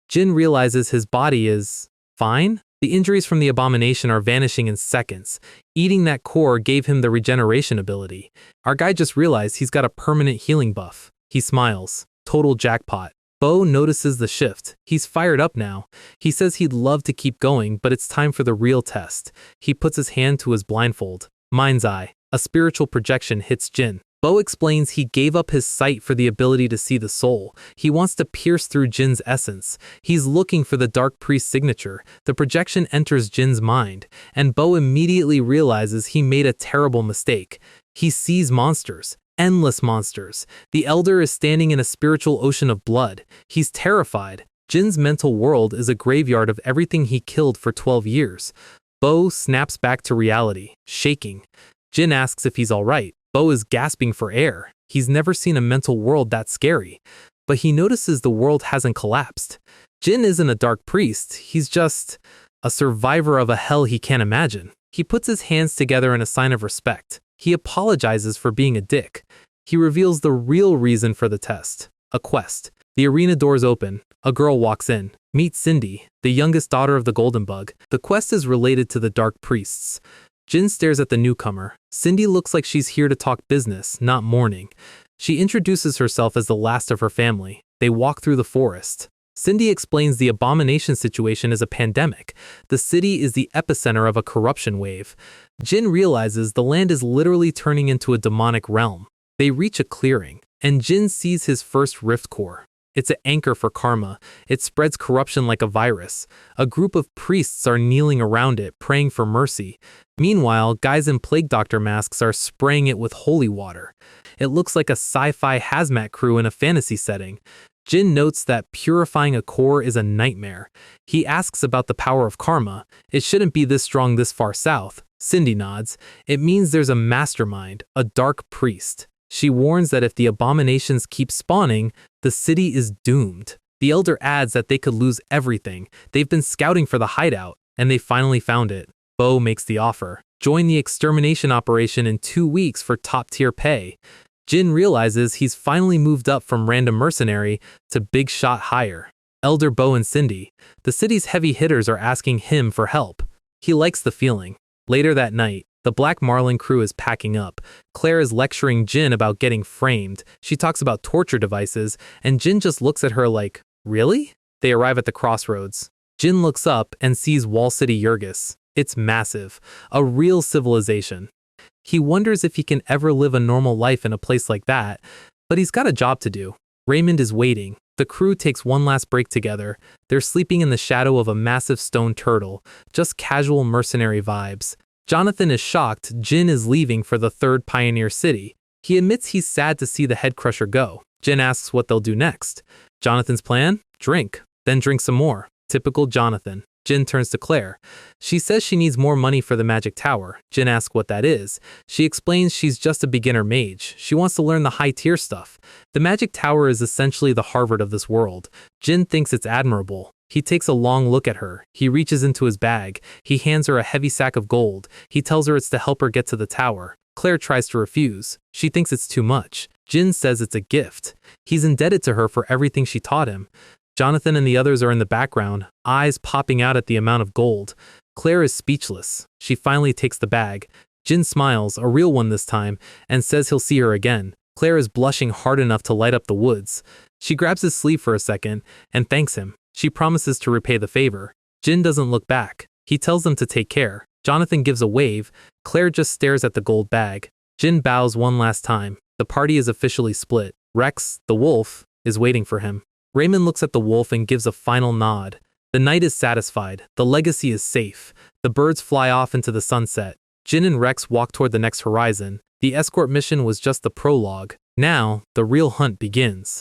Jin realizes his body is fine. The injuries from the abomination are vanishing in seconds. Eating that core gave him the regeneration ability. Our guy just realized he's got a permanent healing buff. He smiles. Total jackpot. Bo notices the shift. He's fired up now. He says he'd love to keep going, but it's time for the real test. He puts his hand to his blindfold. Mind's eye. A spiritual projection hits Jin. Bo explains he gave up his sight for the ability to see the soul. He wants to pierce through Jin's essence. He's looking for the dark priest's signature. The projection enters Jin's mind, and Bo immediately realizes he made a terrible mistake. He sees monsters. Endless monsters. The elder is standing in a spiritual ocean of blood. He's terrified. Jin's mental world is a graveyard of everything he killed for 12 years. Bo snaps back to reality, shaking. Jin asks if he's alright. Bo is gasping for air. He's never seen a mental world that scary. But he notices the world hasn't collapsed. Jin isn't a dark priest. He's just a survivor of a hell he can't imagine. He puts his hands together in a sign of respect. He apologizes for being a dick. He reveals the real reason for the test. A quest. The arena doors open. A girl walks in. Meet Cindy, the youngest daughter of the Golden Bug. The quest is related to the dark priests. Jin stares at the newcomer. Cindy looks like she's here to talk business, not mourning. She introduces herself as the last of her family. They walk through the forest. Cindy explains the abomination situation is a pandemic. The city is the epicenter of a corruption wave. Jin realizes the land is literally turning into a demonic realm. They reach a clearing, and Jin sees his first rift core. It's an anchor for karma. It spreads corruption like a virus. A group of priests are kneeling around it, praying for mercy. Meanwhile, guys in plague doctor masks are spraying it with holy water. It looks like a sci-fi hazmat crew in a fantasy setting. Jin notes that purifying a core is a nightmare. He asks about the power of karma. It shouldn't be this strong this far south. Cindy nods. It means there's a mastermind, a dark priest. She warns that if the abominations keep spawning, the city is doomed. The elder adds that they could lose everything. They've been scouting for the hideout, and they finally found it. Bo makes the offer. Join the extermination operation in 2 weeks for top-tier pay. Jin realizes he's finally moved up from random mercenary to big shot higher. Elder Bo and Cindy, the city's heavy hitters, are asking him for help. He likes the feeling. Later that night, the Black Marlin crew is packing up. Claire is lecturing Jin about getting framed. She talks about torture devices, and Jin just looks at her like, really? They arrive at the crossroads. Jin looks up and sees Wall City Yurgis. It's massive, a real civilization. He wonders if he can ever live a normal life in a place like that, but he's got a job to do. Raymond is waiting. The crew takes one last break together. They're sleeping in the shadow of a massive stone turtle, just casual mercenary vibes. Jonathan is shocked Jin is leaving for the third pioneer city. He admits he's sad to see the head crusher go. Jin asks what they'll do next. Jonathan's plan? Drink. Then drink some more. Typical Jonathan. Jin turns to Claire. She says she needs more money for the magic tower. Jin asks what that is. She explains she's just a beginner mage. She wants to learn the high-tier stuff. The magic tower is essentially the Harvard of this world. Jin thinks it's admirable. He takes a long look at her. He reaches into his bag. He hands her a heavy sack of gold. He tells her it's to help her get to the tower. Claire tries to refuse. She thinks it's too much. Jin says it's a gift. He's indebted to her for everything she taught him. Jonathan and the others are in the background, eyes popping out at the amount of gold. Claire is speechless. She finally takes the bag. Jin smiles, a real one this time, and says he'll see her again. Claire is blushing hard enough to light up the woods. She grabs his sleeve for a second and thanks him. She promises to repay the favor. Jin doesn't look back. He tells them to take care. Jonathan gives a wave. Claire just stares at the gold bag. Jin bows one last time. The party is officially split. Rex, the wolf, is waiting for him. Raymond looks at the wolf and gives a final nod. The knight is satisfied. The legacy is safe. The birds fly off into the sunset. Jin and Rex walk toward the next horizon. The escort mission was just the prologue. Now, the real hunt begins.